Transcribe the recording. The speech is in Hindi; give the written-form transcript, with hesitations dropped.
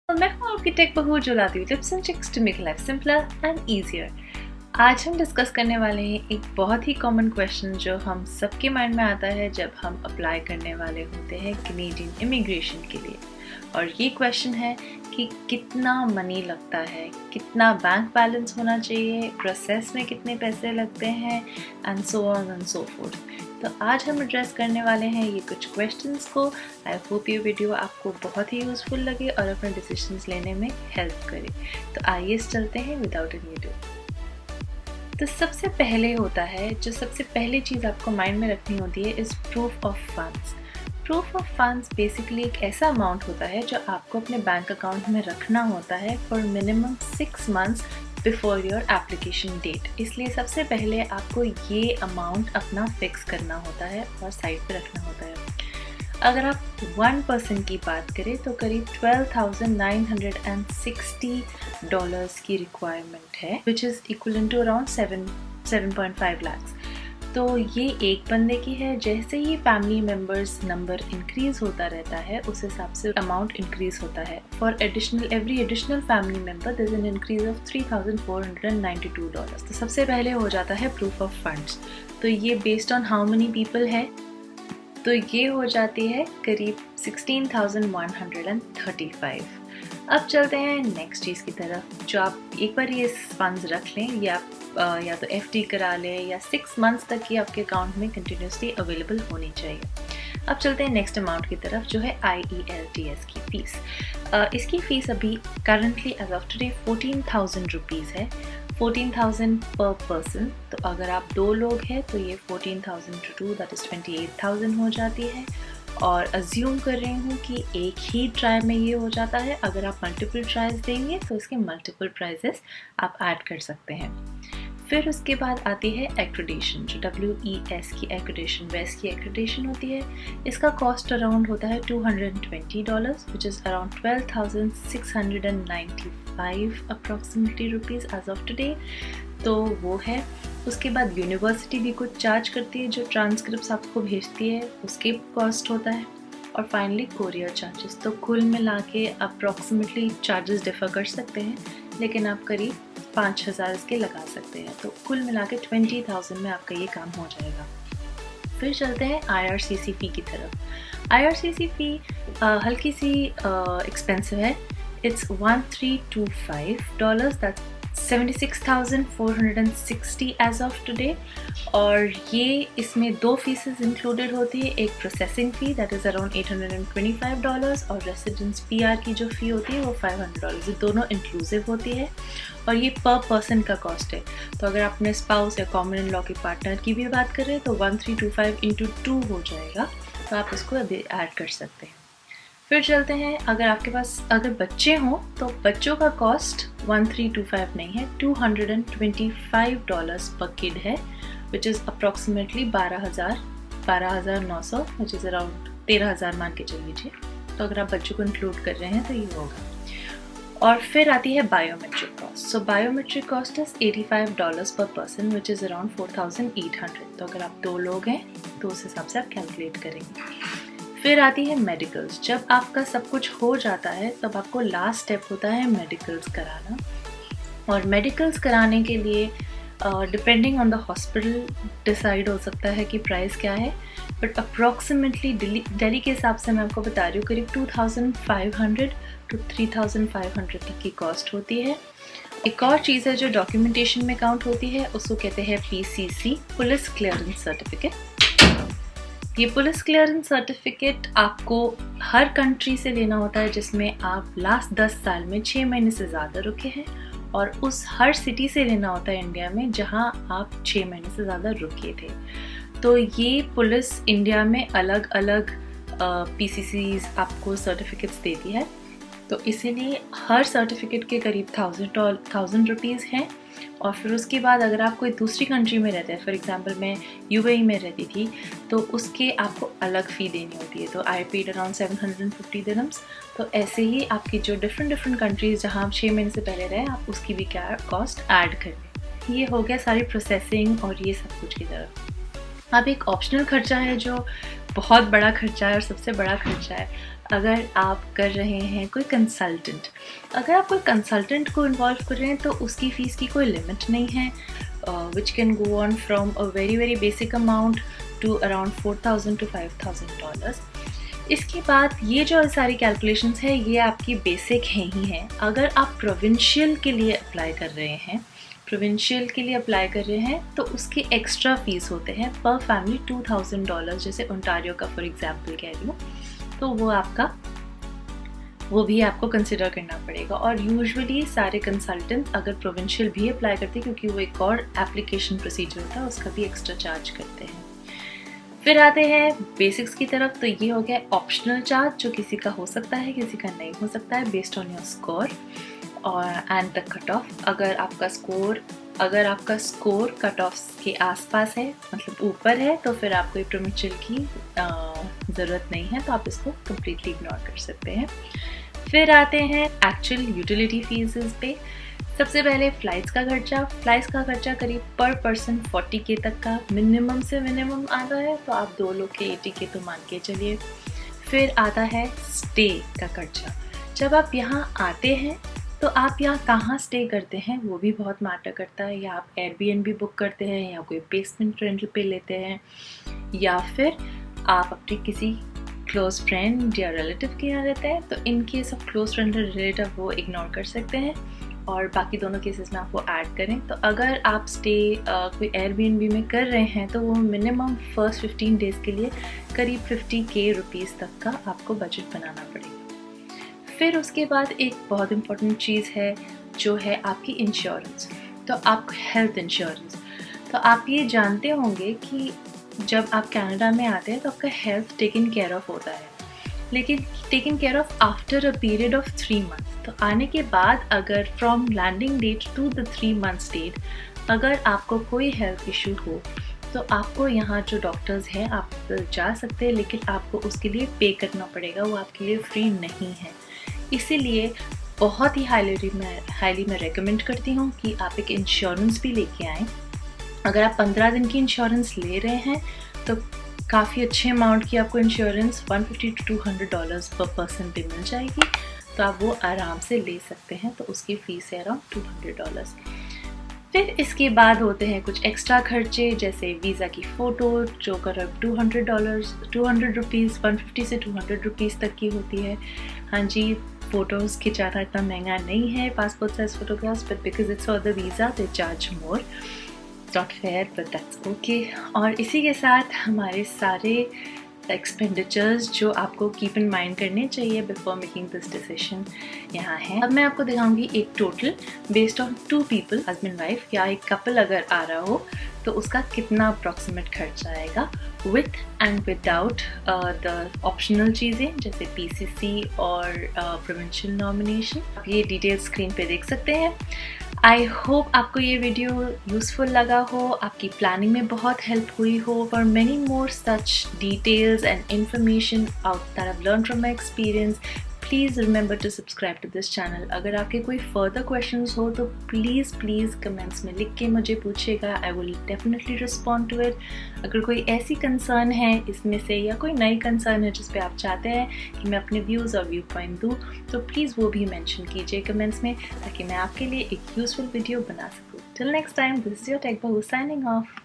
और मैं हूँ आपकी टेक बहू जो लाती हूँ tips and tricks to make life simpler and easier. आज हम डिस्कस करने वाले हैं एक बहुत ही कॉमन क्वेश्चन जो हम सबके माइंड में आता है जब हम अप्लाई करने वाले होते हैं कैनेडियन इमिग्रेशन के लिए। और ये क्वेश्चन है कि कितना मनी लगता है, कितना बैंक बैलेंस होना चाहिए, प्रोसेस में कितने पैसे लगते हैं and so on and so fourth. तो आज हम एड्रेस करने वाले हैं ये कुछ क्वेश्चंस को। आई होप ये वीडियो आपको बहुत ही यूज़फुल लगे और अपने डिसीजंस लेने में हेल्प करे। तो आइए चलते हैं विदाउट एनी ado। तो सबसे पहले होता है, जो सबसे पहली चीज़ आपको माइंड में रखनी होती है is proof of funds. Proof of funds basically एक ऐसा अमाउंट होता है जो आपको अपने बैंक अकाउंट में रखना होता है for minimum 6 months before your application date. इसलिए सबसे पहले आपको ये अमाउंट अपना फिक्स करना होता है और साइड पे रखना होता है। अगर आप 1 person की बात करें तो करीब $12,960 की रिक्वायरमेंट है, which is equivalent to around 7.5 lakhs। तो ये एक बंदे की है। जैसे ही फैमिली मेम्बर्स नंबर इंक्रीज होता रहता है उस हिसाब से अमाउंट इंक्रीज होता है। For every additional family member there is an increase of $3,492। तो सबसे पहले हो जाता है प्रूफ ऑफ फंड्स। तो ये based on how many people है, तो ये हो जाती है करीब 16,135। अब चलते हैं नेक्स्ट चीज़ की तरफ, जो आप एक बार ये फंड्स रख लें या तो FD करा लें या 6 months तक ही आपके अकाउंट में कंटिन्यूसली अवेलेबल होनी चाहिए। अब चलते हैं नेक्स्ट अमाउंट की तरफ, जो है IELTS की फ़ीस। इसकी फ़ीस अभी currently as of today 14,000 rupees है, 14,000 पर पर्सन। तो अगर आप 2 लोग हैं तो ये 14,000 to 2 दैट इज़ 28,000 हो जाती है। और अज्यूम कर रही हूँ कि एक ही ट्राई में ये हो जाता है। अगर आप मल्टीपल ट्राइज देंगे तो इसके मल्टीपल प्राइजेस आप ऐड कर सकते हैं। फिर उसके बाद आती है एक्रेडिशन, जो WES की एक्रेडिशन, वेस की एक्रेडिशन होती है। इसका कॉस्ट अराउंड होता है $220, which is around 12,695 approximately rupees as of today. तो वो है। उसके बाद यूनिवर्सिटी भी कुछ चार्ज करती है, जो ट्रांसक्रिप्ट्स आपको भेजती है उसके कॉस्ट होता है। और फाइनली कोरियर चार्जेस। तो कुल मिला के अप्रॉक्सीमेटली चार्जेस डिफ़र कर सकते हैं, लेकिन आप करीब 5,000 इसके लगा सकते हैं। तो कुल मिला के 20,000 में आपका ये काम हो जाएगा। फिर चलते हैं IRCC फ़ी की तरफ। IRCC फ़ी हल्की सी एक्सपेंसिव है। It's $1,325, that's 76,460 as of today. और ये इसमें 2 फीसेस इंक्लूडेड होती है, एक processing fee that is around $825 और रेसिडेंस PR की जो फ़ी होती है वो $500। ये दोनों इंक्लूसिव होती है और ये पर पर्सन का कॉस्ट है। तो अगर आप अपने स्पाउस या कॉमन इन लॉ के पार्टनर की भी बात करें तो 1,325 into 2 हो जाएगा। तो आप इसको अभी ऐड कर सकते हैं। फिर चलते हैं, अगर बच्चे हों तो बच्चों का कॉस्ट 1,325 नहीं है, $225 पर किड है, which is approximately 12,900, which is around 13,000 मान के चल लीजिए। तो अगर आप बच्चों को इंक्लूड कर रहे हैं तो ये होगा। और फिर आती है biometric cost. So biometric cost is $85 पर पर्सन, विच इज़ अराउंड 4,800। तो अगर आप 2 लोग हैं तो उस हिसाब से आप कैलकुलेट करेंगे। फिर आती है मेडिकल्स। जब आपका सब कुछ हो जाता है तब आपको लास्ट स्टेप होता है मेडिकल्स कराना। और मेडिकल्स कराने के लिए depending on the hospital decide हो सकता है कि प्राइस क्या है, बट अप्रॉक्सीमेटली दिल्ली के हिसाब से मैं आपको बता रही हूँ करीब 2,500 to 3,500 तक की कॉस्ट होती है। एक और चीज़ है जो डॉक्यूमेंटेशन में काउंट होती है, उसको कहते हैं PCC, पुलिस क्लियरेंस सर्टिफिकेट। ये पुलिस क्लियरेंस सर्टिफिकेट आपको हर कंट्री से लेना होता है जिसमें आप लास्ट 10 साल में 6 महीने से ज़्यादा रुके हैं, और उस हर सिटी से लेना होता है इंडिया में जहां आप 6 महीने से ज़्यादा रुके थे। तो ये पुलिस इंडिया में अलग अलग PCCs आपको सर्टिफिकेट्स देती है। तो इसीलिए हर सर्टिफिकेट के करीब 1,000 रुपीज़ हैं। और फिर उसके बाद अगर आप कोई दूसरी कंट्री में रहते हैं, फॉर एग्जांपल मैं UAE में रहती थी, तो उसके आपको अलग फ़ी देनी होती है। तो आई पेड अराउंड 750 दिरहम्स। तो ऐसे ही आपकी जो डिफरेंट कंट्रीज़ जहाँ आप 6 महीने से पहले रहे, आप उसकी भी क्या कॉस्ट ऐड कर लें। ये हो गया सारी प्रोसेसिंग और ये सब कुछ की तरफ। अब एक ऑप्शनल खर्चा है जो बहुत बड़ा खर्चा है और सबसे बड़ा खर्चा है, अगर आप कर रहे हैं कोई कंसल्टेंट। अगर आप कोई कंसल्टेंट को इन्वॉल्व कर रहे हैं तो उसकी फ़ीस की कोई लिमिट नहीं है, which can go on from a very basic amount to around $4,000 to $5,000। इसके बाद ये जो सारी कैलकुलेशंस है ये आपकी बेसिक हैं ही हैं। अगर आप प्रोविंशियल के लिए अप्लाई कर रहे हैं तो उसके एक्स्ट्रा फीस होते हैं पर फैमिली $2,000, जैसे ओंटारियो का फॉर एग्जांपल कह रही हूँ, तो वो भी आपको कंसिडर करना पड़ेगा। और यूजुअली सारे कंसल्टेंट अगर प्रोविंशियल भी अप्लाई करते हैं, क्योंकि वो एक और एप्लीकेशन प्रोसीजर होता है, उसका भी एक्स्ट्रा चार्ज करते हैं। फिर आते हैं बेसिक्स की तरफ, तो ये हो गया ऑप्शनल चार्ज, जो किसी का हो सकता है किसी का नहीं हो सकता है, बेस्ड ऑन योर स्कोर और एंड द कट ऑफ। अगर आपका स्कोर कट ऑफ के आसपास है, मतलब ऊपर है, तो फिर आपको प्रोविंशियल की ज़रूरत नहीं है, तो आप इसको कम्प्लीटली इग्नोर कर सकते हैं। फिर आते हैं एक्चुअल यूटिलिटी फीसेस पे। सबसे पहले फ़्लाइट्स का खर्चा करीब पर पर्सन 40K तक का मिनिमम से मिनिमम आता है, तो आप 2 लोग के 80K तो मान के चलिए। फिर आता है स्टे का खर्चा। जब आप यहाँ आते हैं तो आप यहाँ कहाँ स्टे करते हैं वो भी बहुत मैटर करता है, या आप एयरबीएनबी बुक करते हैं, या कोई बेसमेंट रेंटल पे लेते हैं, या फिर आप अपने किसी क्लोज फ्रेंड या रिलेटिव के यहाँ रहते हैं। तो in case of close friend और रिलेटिव वो इग्नोर कर सकते हैं, और बाकी दोनों केसेस में आप वो ऐड करें। तो अगर आप स्टे कोई एयरबीएनबी में कर रहे हैं तो वो मिनिमम फर्स्ट 15 डेज़ के लिए करीब 50K रुपीज़ तक का आपको बजट बनाना पड़ेगा। फिर उसके बाद एक बहुत इम्पॉर्टेंट चीज़ है जो है आपकी इंश्योरेंस। तो आप हेल्थ इंश्योरेंस, तो आप ये जानते होंगे कि जब आप कनाडा में आते हैं तो आपका हेल्थ टेकन केयर ऑफ होता है, लेकिन taken care of after a period of 3 months. तो आने के बाद अगर from landing date to the 3 months date अगर आपको कोई हेल्थ इशू हो तो आपको यहाँ जो डॉक्टर्स हैं आप जा सकते हैं, लेकिन आपको उसके लिए पे करना पड़ेगा, वो आपके लिए फ्री नहीं है। इसीलिए बहुत ही हाईली मैं रेकमेंड करती हूँ कि आप एक इंश्योरेंस भी लेके आएँ। अगर आप 15 दिन की इंश्योरेंस ले रहे हैं तो काफ़ी अच्छे अमाउंट की आपको इंश्योरेंस $150 to $200 पर पर्सन पे मिल जाएगी, तो आप वो आराम से ले सकते हैं। तो उसकी फ़ीस है अराउंड $200। फिर इसके बाद होते हैं कुछ एक्स्ट्रा खर्चे, जैसे वीज़ा की फ़ोटो जो करीब $200 रुपीज़ 150 से $200 तक की होती है। हाँ जी, फ़ोटोज़ खिंचाना इतना महंगा नहीं है, passport size photographs, but because it's for the visa they charge more. Not fair but that's okay. और इसी के साथ हमारे सारे एक्सपेंडिचर्स जो आपको कीप इन माइंड करने चाहिए बिफोर मेकिंग दिस डिसीजन यहाँ है। अब मैं आपको दिखाऊंगी एक total based on 2 people, husband wife या एक कपल अगर आ रहा हो तो उसका कितना अप्रॉक्सीमेट खर्चा आएगा with and without the optional चीज़ें जैसे पीसीसी और प्रोविंशियल नॉमिनेशन। आप ये डिटेल स्क्रीन पे देख सकते हैं। आई होप आपको ये वीडियो यूज़फुल लगा हो, आपकी प्लानिंग में बहुत हेल्प हुई हो। For many more such details and information that I've learned from my experience, please remember to subscribe to this channel. अगर आपके कोई further questions हो तो please comments में लिख के मुझे पूछिएगा, I will definitely respond to it. अगर कोई ऐसी concern है इसमें से या कोई नई concern है जिस पे आप चाहते हैं कि मैं अपने views और व्यू पॉइंट दूँ तो प्लीज़ वो भी mention कीजिए comments में, ताकि मैं आपके लिए एक useful video बना सकूँ। Till next time, this is your Tech Bahu signing off.